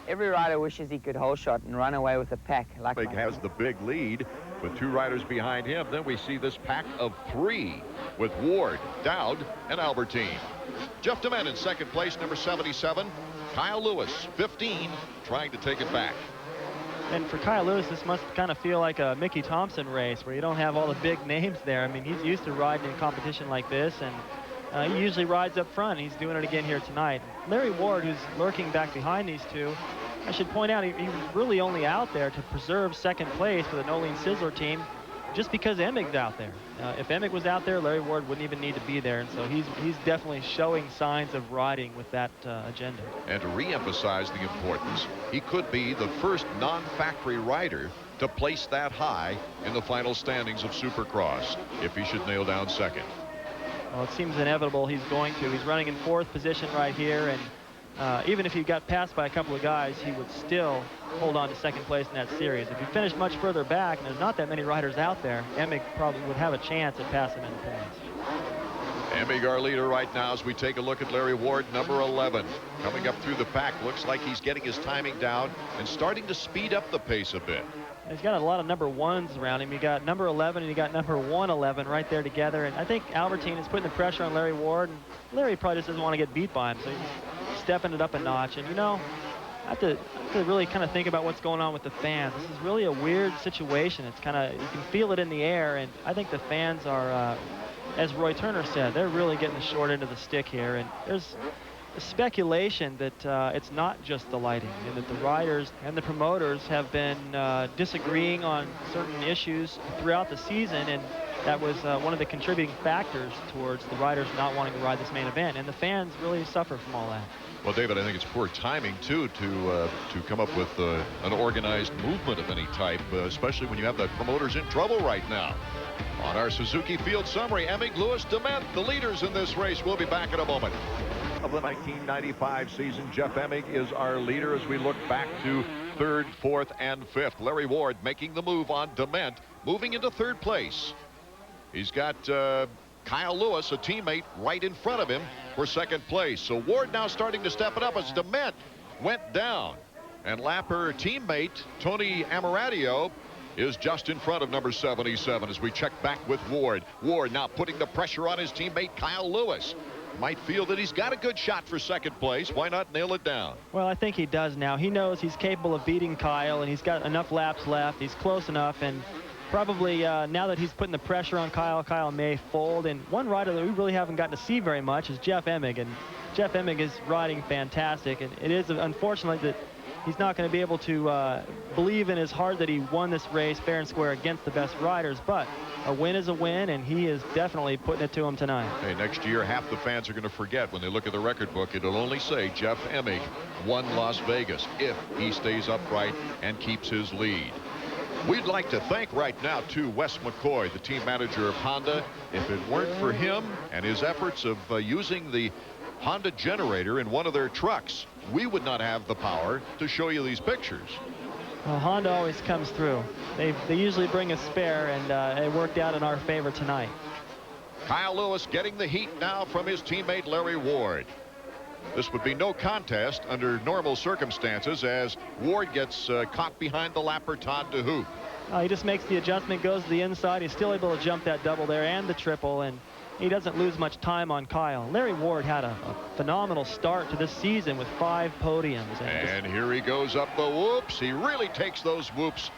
Every rider wishes he could hole shot and run away with a pack. Like Emig has the big lead with 2 riders behind him. Then we see this pack of 3 with Ward, Dowd, and Albertine. Jeff DeMent in second place, number 77. Kyle Lewis, 15, trying to take it back. And for Kyle Lewis, this must kind of feel like a Mickey Thompson race where you don't have all the big names there. I mean, he's used to riding in competition like this, and he usually rides up front. He's doing it again here tonight. Larry Ward, who's lurking back behind these two, I should point out he was really only out there to preserve second place for the Nolene Sizzler team just because Emig's out there. If Emig was out there, Larry Ward wouldn't even need to be there, and so he's definitely showing signs of riding with that agenda. And to re-emphasize the importance, he could be the first non-factory rider to place that high in the final standings of Supercross if he should nail down second. Well, it seems inevitable he's going to. He's running in 4th position right here, and even if he got passed by a couple of guys, he would still hold on to second place in that series. If he finished much further back, and there's not that many riders out there, Emig probably would have a chance at passing him in points. Emig, our leader right now, as we take a look at Larry Ward, number 11. Coming up through the pack, looks like he's getting his timing down and starting to speed up the pace a bit. He's got a lot of number 1s around him. You got number 11 and you got number 111 right there together. And I think Albertine is putting the pressure on Larry Ward. And Larry probably just doesn't want to get beat by him, so he's stepping it up a notch. And, you know, I have to really kind of think about what's going on with the fans. This is really a weird situation. It's kind of, you can feel it in the air. And I think the fans are, as Roy Turner said, they're really getting the short end of the stick here. And there's speculation that it's not just the lighting, and that the riders and the promoters have been disagreeing on certain issues throughout the season, and that was one of the contributing factors towards the riders not wanting to ride this main event, and the fans really suffer from all that. Well, David, I think it's poor timing too to come up with an organized movement of any type, especially when you have the promoters in trouble right now. On our Suzuki Field Summary, Emig, Lewis, DeMent, the leaders in this race. We'll be back in a moment. Of the 1995 season, Jeff Emig is our leader as we look back to 3rd, 4th, and 5th. Larry Ward making the move on DeMent, moving into 3rd place. He's got Kyle Lewis, a teammate, right in front of him for 2nd place. So Ward now starting to step it up as DeMent went down. And Lapper teammate Tony Amaradio is just in front of number 77 as we check back with Ward. Ward now putting the pressure on his teammate Kyle Lewis. Might feel that he's got a good shot for 2nd place. Why not nail it down? Well, I think he does now. He knows he's capable of beating Kyle, and he's got enough laps left. He's close enough, and probably now that he's putting the pressure on Kyle, Kyle may fold. And one rider that we really haven't gotten to see very much is Jeff Emig, and Jeff Emig is riding fantastic, and it is unfortunate that he's not going to be able to believe in his heart that he won this race fair and square against the best riders, but a win is a win, and he is definitely putting it to him tonight. Hey, next year, half the fans are going to forget when they look at the record book. It'll only say Jeff Emig won Las Vegas if he stays upright and keeps his lead. We'd like to thank right now to Wes McCoy, the team manager of Honda. If it weren't for him and his efforts of using the Honda generator in one of their trucks, we would not have the power to show you these pictures. Well, Honda always comes through. They usually bring a spare, and it worked out in our favor tonight. Kyle Lewis getting the heat now from his teammate Larry Ward. This would be no contest under normal circumstances as Ward gets caught behind the lapper Todd DeHoop. He just makes the adjustment, goes to the inside. He's still able to jump that double there and the triple, and he doesn't lose much time on Kyle. Larry Ward had a phenomenal start to this season with 5 podiums. And here he goes up the whoops. He really takes those whoops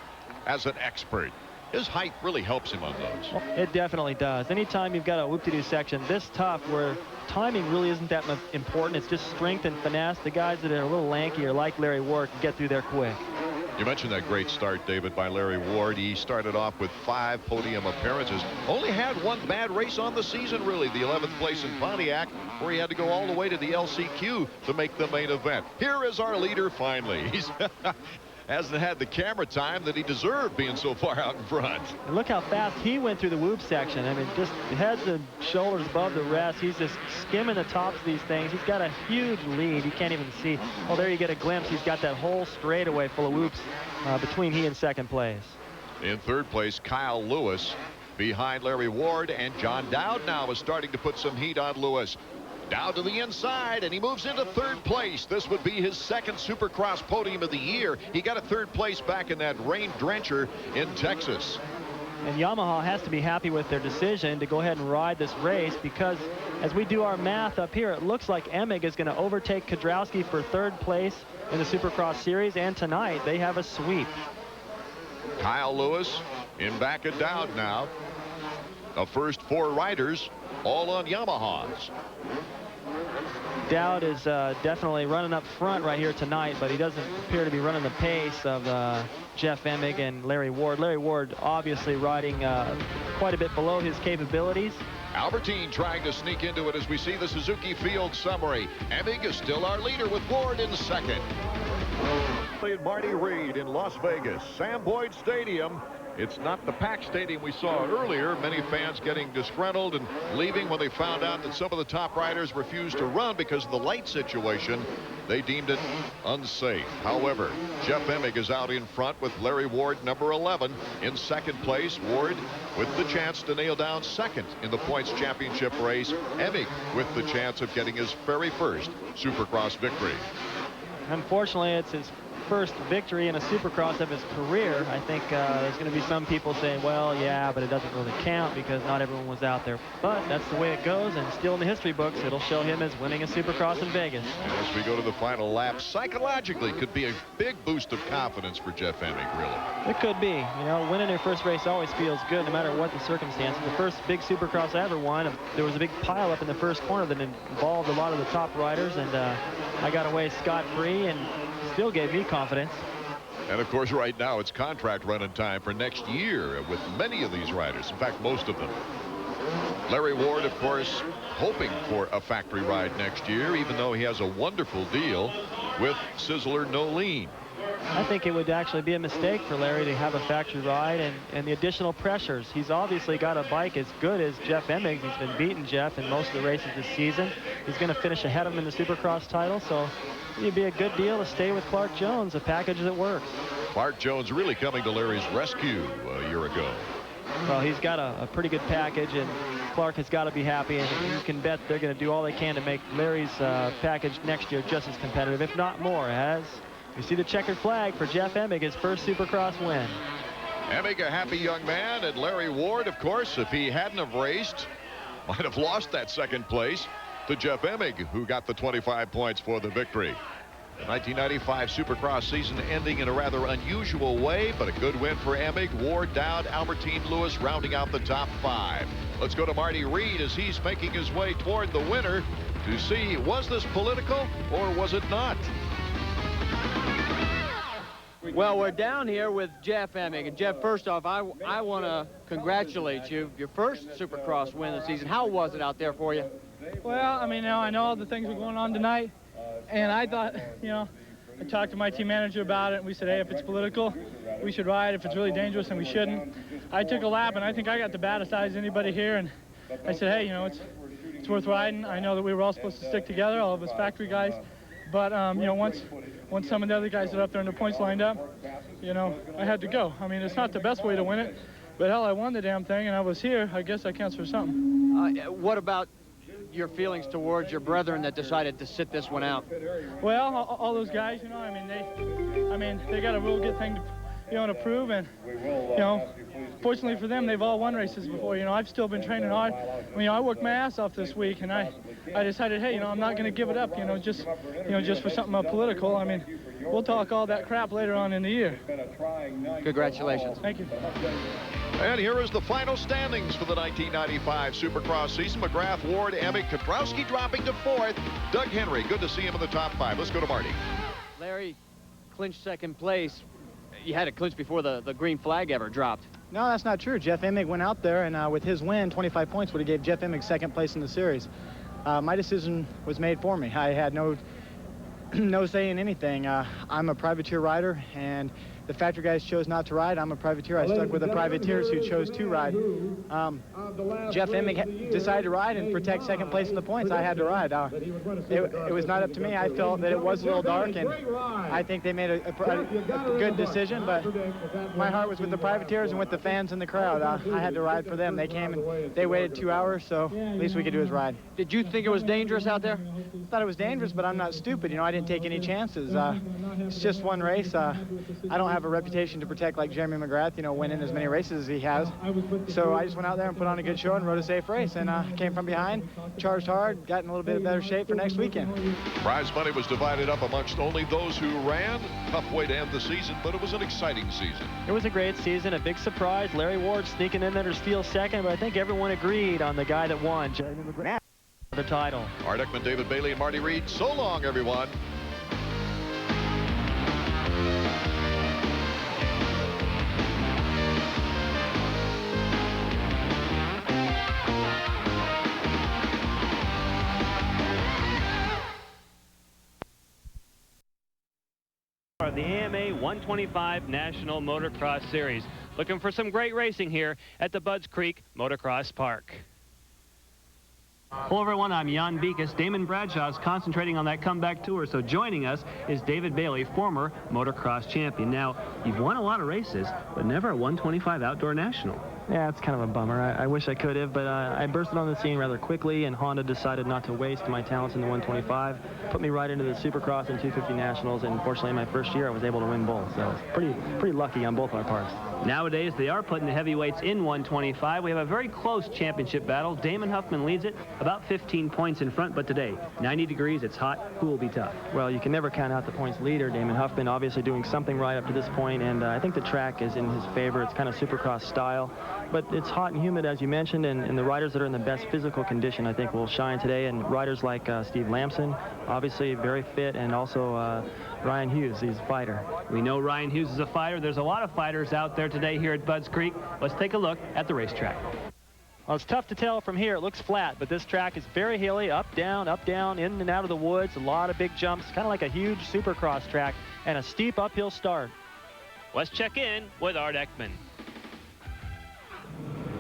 as an expert. His height really helps him on those. It definitely does. Anytime you've got a whoop-de-doo section this tough where timing really isn't that much important, it's just strength and finesse, the guys that are a little lankier like Larry Ward can get through there quick. You mentioned that great start, David, by Larry Ward. He started off with 5 podium appearances. Only had one bad race on the season, really, the 11th place in Pontiac, where he had to go all the way to the LCQ to make the main event. Here is our leader finally. hasn't had the camera time that he deserved being so far out in front. And look how fast he went through the whoop section. I mean, just heads and shoulders above the rest. He's just skimming the tops of these things. He's got a huge lead. You can't even see. Oh, there you get a glimpse. He's got that whole straightaway full of whoops between he and second place. In third place, Kyle Lewis behind Larry Ward, and John Dowd now is starting to put some heat on Lewis. Dowd to the inside, and he moves into third place. This would be his second Supercross podium of the year. He got a third place back in that rain drencher in Texas. And Yamaha has to be happy with their decision to go ahead and ride this race, because as we do our math up here, it looks like Emig is going to overtake Kedrowski for third place in the Supercross series, and tonight they have a sweep. Kyle Lewis in back of Dowd now. The first 4 riders all on Yamahas. Dowd is definitely running up front right here tonight, but he doesn't appear to be running the pace of Jeff Emig and Larry Ward. Larry Ward obviously riding quite a bit below his capabilities. Albertine trying to sneak into it as we see the Suzuki field summary. Emig is still our leader with Ward in second. Played Marty Reed in Las Vegas, Sam Boyd Stadium. It's not the packed stadium we saw earlier. Many fans getting disgruntled and leaving when they found out that some of the top riders refused to run because of the light situation. They deemed it unsafe. However, Jeff Emig is out in front with Larry Ward, number 11. In second place, Ward with the chance to nail down second in the points championship race. Emig with the chance of getting his very first Supercross victory. Unfortunately, it's his first victory in a Supercross of his career. I think there's going to be some people saying, well, yeah, but it doesn't really count because not everyone was out there. But that's the way it goes, and still in the history books, it'll show him as winning a Supercross in Vegas. And as we go to the final lap, psychologically could be a big boost of confidence for Jeff Emig, really. It could be. You know, winning your first race always feels good no matter what the circumstances. The first big Supercross I ever won, there was a big pileup in the first corner that involved a lot of the top riders, and I got away scot-free and still gave me confidence. And of course, right now it's contract running time for next year with many of these riders. In fact, most of them. Larry Ward, of course, hoping for a factory ride next year, even though he has a wonderful deal with Sizzler Nolene. I think it would actually be a mistake for Larry to have a factory ride and the additional pressures. He's obviously got a bike as good as Jeff Emig. He's been beating Jeff in most of the races this season. He's going to finish ahead of him in the Supercross title, so it'd be a good deal to stay with Clark Jones, a package that works. Clark Jones really coming to Larry's rescue a year ago. Well, he's got a pretty good package, and Clark has got to be happy, and you can bet they're going to do all they can to make Larry's package next year just as competitive, if not more, as you see the checkered flag for Jeff Emig, his first Supercross win. Emig, a happy young man, and Larry Ward, of course, if he hadn't have raced, might have lost that second place to Jeff Emig, who got the 25 points for the victory. The 1995 Supercross season ending in a rather unusual way, but a good win for Emig. Ward, Dowd, Albertine, Lewis rounding out the top 5. Let's go to Marty Reed as he's making his way toward the winner to see, was this political or was it not? Well, we're down here with Jeff Emig. And Jeff, first off, I want to congratulate you. Your first Supercross win of the season. How was it out there for you? Well, I mean, I know all the things were going on tonight, and I thought, I talked to my team manager about it, and we said, hey, if it's political, we should ride. If it's really dangerous, then we shouldn't. I took a lap, and I think I got the baddest eyes of anybody here, and I said, hey, it's worth riding. I know that we were all supposed to stick together, all of us factory guys, but, once some of the other guys are up there and their points lined up, I had to go. I mean, it's not the best way to win it, but hell, I won the damn thing, and I was here. I guess that counts for something. What about your feelings towards your brethren that decided to sit this one out? Well, all those guys, they got a real good thing to prove, and fortunately for them, they've all won races before. I've still been training hard. I worked my ass off this week, and I decided, hey, I'm not going to give it up, just for something political. I mean, we'll talk all that crap later on in the year. Congratulations. Thank you. And here is the final standings for the 1995 Supercross season. McGrath, Ward, Emig, Kedrowski dropping to 4th. Doug Henry, good to see him in the top 5. Let's go to Marty. Larry clinched second place. You had it clinched before the green flag ever dropped. No, that's not true. Jeff Emig went out there, and with his win, 25 points would have gave Jeff Emig second place in the series. My decision was made for me. I had no no say in anything. I'm a privateer rider, and the factory guys chose not to ride. I'm a privateer. I stuck with the privateers who chose to ride. Jeff Emig decided to ride and protect second place in the points. I had to ride. It was not up to me. I felt that it was a little dark, and I think they made a good decision, but my heart was with the privateers and with the fans in the crowd. I had to ride for them. They came and they waited 2 hours, so the least we could do is ride. Did you think it was dangerous out there? I thought it was dangerous, but I'm not stupid. You know, I didn't take any chances. It's just one race. I don't have a reputation to protect like Jeremy McGrath, you know, winning as many races as he has. So I just went out there and put on a good show and rode a safe race, and came from behind, charged hard, got in a little bit better shape for next weekend. Prize money was divided up amongst only those who ran. Tough way to end the season, but it was an exciting season. It was a great season, a big surprise. Larry Ward sneaking in there to steal second, but I think everyone agreed on the guy that won, Jeremy McGrath, the title. Art Ekman, David Bailey, and Marty Reed. So long, everyone. Of the AMA 125 National Motocross Series. Looking for some great racing here at the Budds Creek Motocross Park. Hello everyone, I'm Jan Beekes. Damon Bradshaw is concentrating on that comeback tour, so joining us is David Bailey, former motocross champion. Now, you've won a lot of races, but never a 125 Outdoor National. Yeah, it's kind of a bummer. I wish I could have, but I bursted on the scene rather quickly, and Honda decided not to waste my talents in the 125. Put me right into the Supercross and 250 Nationals, and fortunately in my first year I was able to win both. So it's pretty lucky on both our parts. Nowadays, they are putting the heavyweights in 125. We have a very close championship battle. Damon Huffman leads it, about 15 points in front, but today, 90 degrees, it's hot. Who will be tough? Well, you can never count out the points leader, Damon Huffman, obviously doing something right up to this point, and I think the track is in his favor. It's kind of Supercross style, but it's hot and humid, as you mentioned, and the riders that are in the best physical condition, I think, will shine today, and riders like Steve Lamson, obviously very fit, and also Ryan Hughes, he's a fighter. We know Ryan Hughes is a fighter. There's a lot of fighters out there today here at Budds Creek. Let's take a look at the racetrack. Well, it's tough to tell from here. It looks flat, but this track is very hilly, up, down, in and out of the woods. A lot of big jumps, kind of like a huge Supercross track, and a steep uphill start. Let's check in with Art Ekman.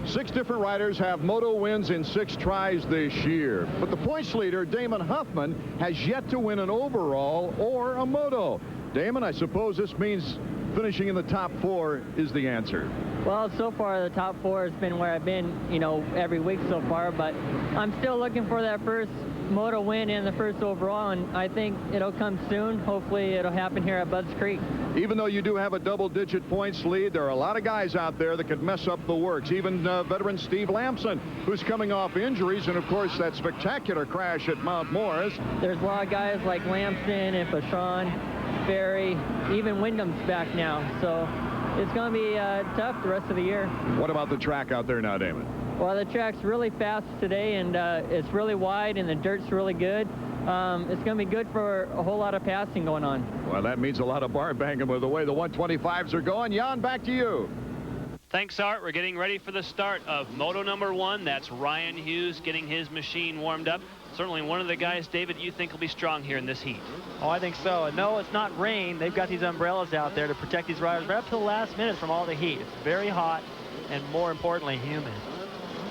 6 different riders have moto wins in 6 tries this year. But the points leader, Damon Huffman, has yet to win an overall or a moto. Damon, I suppose this means finishing in the top 4 is the answer. Well, so far the top 4 has been where I've been, you know, every week so far, but I'm still looking for that first moto win and the first overall, and I think it'll come soon. Hopefully it'll happen here at Budds Creek. Even though you do have a double-digit points lead, there are a lot of guys out there that could mess up the works. Even veteran Steve Lamson, who's coming off injuries, and of course that spectacular crash at Mount Morris. There's a lot of guys like Lamson and Pashon, Ferry, even Wyndham's back now, so it's going to be tough the rest of the year. What about the track out there now, Damon? Well, the track's really fast today, and it's really wide, and the dirt's really good. It's going to be good for a whole lot of passing going on. Well, that means a lot of bar banging with the way the 125s are going. Jan, back to you. Thanks, Art. We're getting ready for the start of Moto number 1. That's Ryan Hughes getting his machine warmed up. Certainly one of the guys, David, you think will be strong here in this heat. Oh, I think so. And no, it's not rain. They've got these umbrellas out there to protect these riders right up to the last minute from all the heat. It's very hot and, more importantly, humid.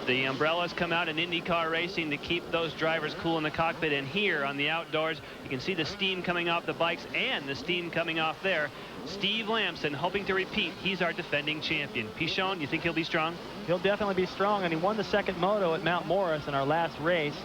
The umbrellas come out in IndyCar racing to keep those drivers cool in the cockpit, and here on the outdoors you can see the steam coming off the bikes and the steam coming off there. Steve Lamson hoping to repeat. He's our defending champion. Pichon, you think he'll be strong? He'll definitely be strong, and he won the second moto at Mount Morris in our last race.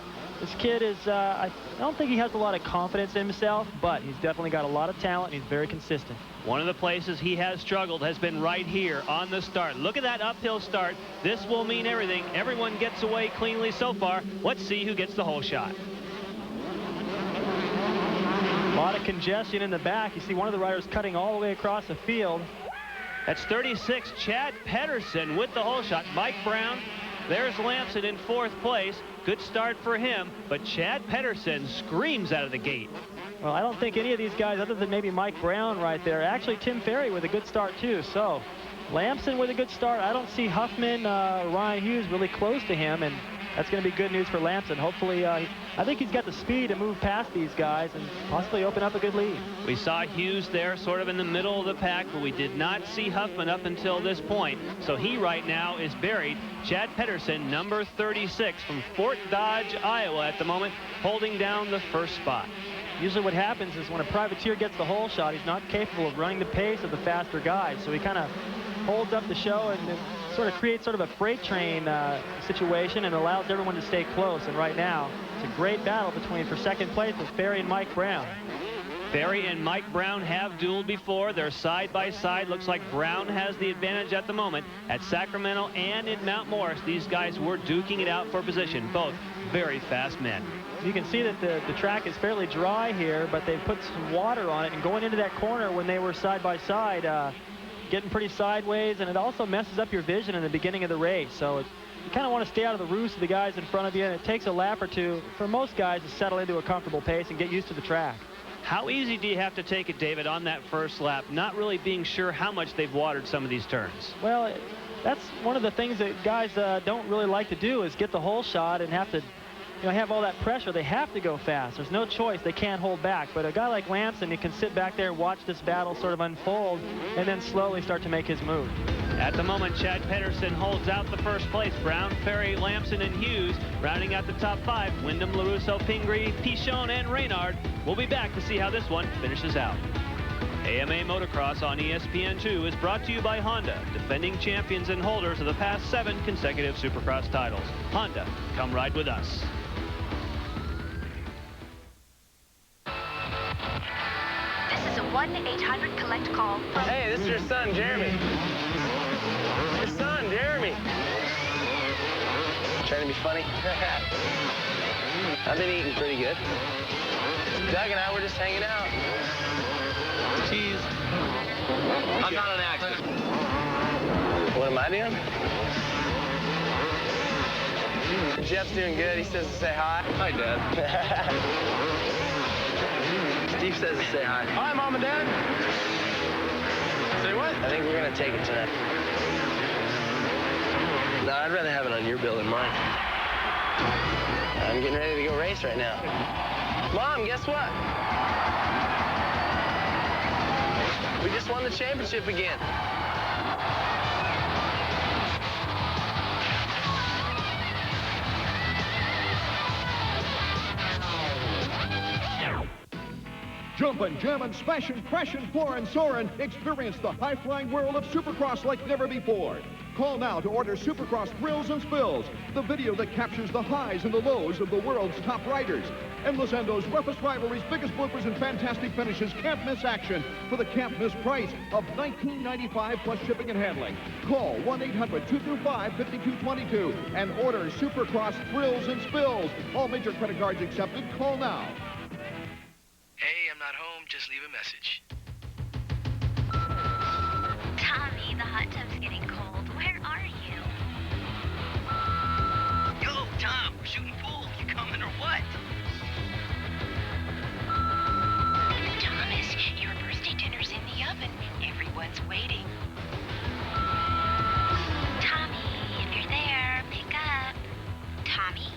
This kid is, I don't think he has a lot of confidence in himself, but he's definitely got a lot of talent, and he's very consistent. One of the places he has struggled has been right here on the start. Look at that uphill start. This will mean everything. Everyone gets away cleanly so far. Let's see who gets the whole shot. A lot of congestion in the back. You see one of the riders cutting all the way across the field. That's 36, Chad Pedersen with the whole shot. Mike Brown, there's Lamson in 4th place. Good start for him, but Chad Pedersen screams out of the gate. Well, I don't think any of these guys, other than maybe Mike Brown right there, actually Tim Ferry with a good start too. So Lamson with a good start. I don't see Huffman, Ryan Hughes really close to him, and that's going to be good news for Lamson. Hopefully, I think he's got the speed to move past these guys and possibly open up a good lead. We saw Hughes there sort of in the middle of the pack, but we did not see Huffman up until this point. So he right now is buried. Chad Pedersen, number 36 from Fort Dodge, Iowa at the moment, holding down the first spot. Usually what happens is when a privateer gets the hole shot, he's not capable of running the pace of the faster guys. So he kind of holds up the show and sort of creates sort of a freight train situation and allows everyone to stay close. And right now, it's a great battle between, for second place, with Ferry and Mike Brown. Ferry and Mike Brown have dueled before. They're side by side. Looks like Brown has the advantage at the moment. At Sacramento and in Mount Morris, these guys were duking it out for position. Both very fast men. You can see that the track is fairly dry here, but they put some water on it. And going into that corner when they were side by side, getting pretty sideways, and it also messes up your vision in the beginning of the race. So you kind of want to stay out of the roost of the guys in front of you, and it takes a lap or two for most guys to settle into a comfortable pace and get used to the track. How easy do you have to take it, David, on that first lap, not really being sure how much they've watered some of these turns? Well, that's one of the things that guys don't really like to do, is get the hole shot and have to have all that pressure. They have to go fast. There's no choice. They can't hold back. But a guy like Lamson, he can sit back there and watch this battle sort of unfold and then slowly start to make his move. At the moment, Chad Pedersen holds out the first place. Brown, Ferry, Lamson, and Hughes rounding out the top 5. Wyndham, LaRusso, Pingree, Pichon, and Reynard. We'll be back to see how this one finishes out. AMA Motocross on ESPN2 is brought to you by Honda, defending champions and holders of the past 7 consecutive Supercross titles. Honda, come ride with us. This is a 1-800-COLLECT call from... Hey, this is your son, Jeremy. Your son, Jeremy. Trying to be funny? I've been eating pretty good. Doug and I were just hanging out. Cheese. I'm not an accident. What am I doing? Jeff's doing good. He says to say hi. Hi, Dad. Steve says to say hi. Hi, Mom and Dad. Say what? I think we're going to take it tonight. No, I'd rather have it on your bill than mine. I'm getting ready to go race right now. Mom, guess what? We just won the championship again. Jumpin', jammin', smashin', crashin', floorin', soarin'. Experience the high-flying world of Supercross like never before. Call now to order Supercross Thrills and Spills, the video that captures the highs and the lows of the world's top riders. Endless endos, roughest rivalries, biggest bloopers, and fantastic finishes. Can't miss action for the can't miss price of $19.95 plus shipping and handling. Call 1-800-225-5222 and order Supercross Thrills and Spills. All major credit cards accepted. Call now. Hey, I'm not home. Just leave a message. Tommy, the hot tub's getting cold. Where are you? Yo, Tom, we're shooting pool. You coming or what? Thomas, your birthday dinner's in the oven. Everyone's waiting. Tommy, if you're there, pick up. Tommy?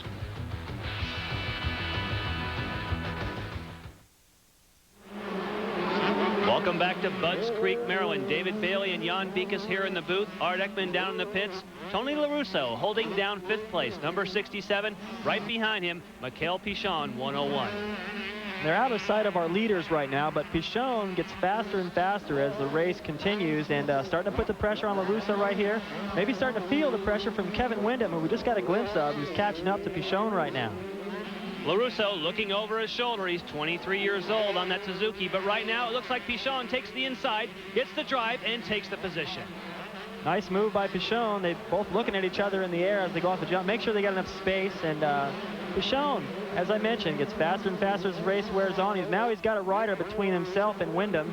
Welcome back to Budds Creek, Maryland. David Bailey and Jan Beekes here in the booth. Art Ekman down in the pits. Tony LaRusso holding down 5th place, number 67. Right behind him, Mikhail Pichon, 101. They're out of sight of our leaders right now, but Pichon gets faster and faster as the race continues, and starting to put the pressure on LaRusso right here. Maybe starting to feel the pressure from Kevin Wyndham, who we just got a glimpse of, who's catching up to Pichon right now. LaRusso looking over his shoulder. He's 23 years old on that Suzuki, but right now it looks like Pichon takes the inside, gets the drive, and takes the position. Nice move by Pichon. They're both looking at each other in the air as they go off the jump. Make sure they got enough space, and Pichon, as I mentioned, gets faster and faster as the race wears on. He's got a rider between himself and Wyndham.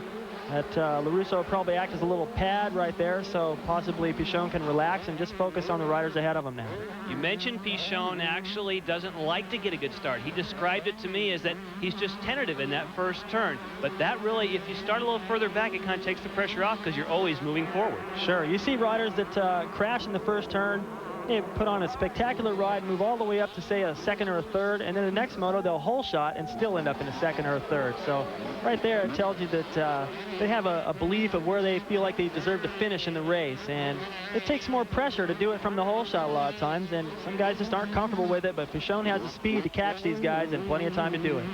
That LaRusso probably acts as a little pad right there, so possibly Pichon can relax and just focus on the riders ahead of him now. You mentioned Pichon actually doesn't like to get a good start. He described it to me as that he's just tentative in that first turn. But that really, if you start a little further back, it kind of takes the pressure off because you're always moving forward. Sure. You see riders that crash in the first turn. they put on a spectacular ride, move all the way up to, say, a second or a third, and then the next moto, they'll hole shot and still end up in a second or a third. So right there, it tells you that they have a belief of where they feel like they deserve to finish in the race. And it takes more pressure to do it from the hole shot a lot of times, and some guys just aren't comfortable with it, but Pichon has the speed to catch these guys and plenty of time to do it.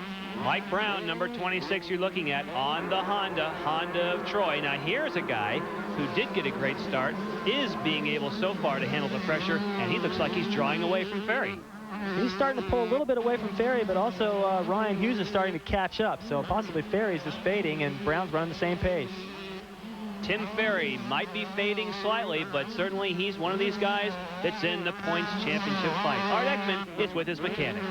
Mike Brown, number 26, you're looking at on the Honda of Troy. Now here's a guy who did get a great start, is being able so far to handle the pressure, and he looks like he's drawing away from Ferry. He's starting to pull a little bit away from Ferry, but also Ryan Hughes is starting to catch up. So possibly Ferry's just fading, and Brown's running the same pace. Tim Ferry might be fading slightly, but certainly he's one of these guys that's in the points championship fight. Art Ekman is with his mechanic.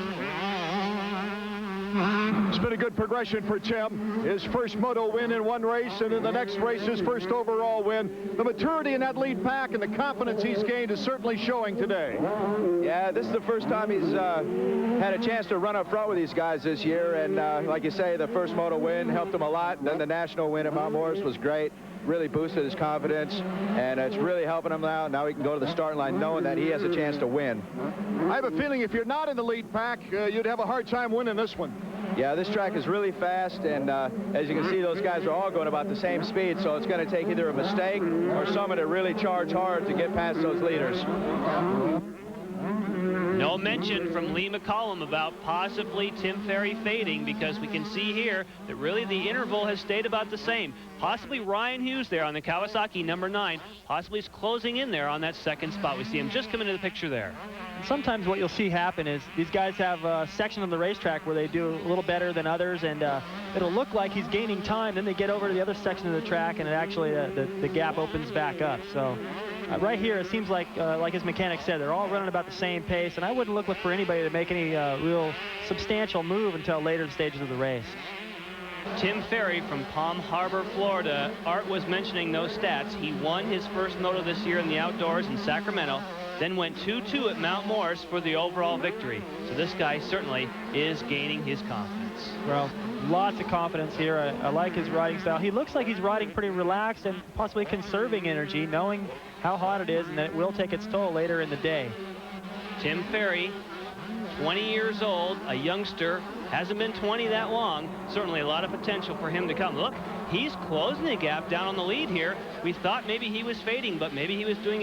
It's been a good progression for Tim. His first moto win in one race, and in the next race, his first overall win. The maturity in that lead pack and the confidence he's gained is certainly showing today. Yeah, this is the first time he's had a chance to run up front with these guys this year, and like you say, the first moto win helped him a lot, and then the national win at Mount Morris was great. Really boosted his confidence, and it's really helping him now. Now he can go to the starting line knowing that he has a chance to win. I have a feeling if you're not in the lead pack, you'd have a hard time winning this one. Yeah, this track is really fast, and as you can see, those guys are all going about the same speed, so it's going to take either a mistake or someone to really charge hard to get past those leaders. No mention from Lee McCollum about possibly Tim Ferry fading, because we can see here that really the interval has stayed about the same. Possibly Ryan Hughes there on the Kawasaki number 9. Possibly is closing in there on that second spot. We see him just come into the picture there. Sometimes what you'll see happen is these guys have a section of the racetrack where they do a little better than others, and it'll look like he's gaining time. Then they get over to the other section of the track, and it actually the gap opens back up. So right here, it seems like his mechanic said, they're all running about the same pace, and I wouldn't look for anybody to make any real substantial move until later stages of the race. Tim Ferry from Palm Harbor, Florida. Art was mentioning those stats. He won his first moto this year in the outdoors in Sacramento, then went 2-2 at Mount Morris for the overall victory. So this guy certainly is gaining his confidence. Well, lots of confidence here. I like his riding style. He looks like he's riding pretty relaxed and possibly conserving energy, knowing how hot it is and that it will take its toll later in the day. Tim Ferry, 20 years old, a youngster, hasn't been 20 that long. Certainly a lot of potential for him to come. Look, he's closing the gap down on the lead here. We thought maybe he was fading, but maybe he was doing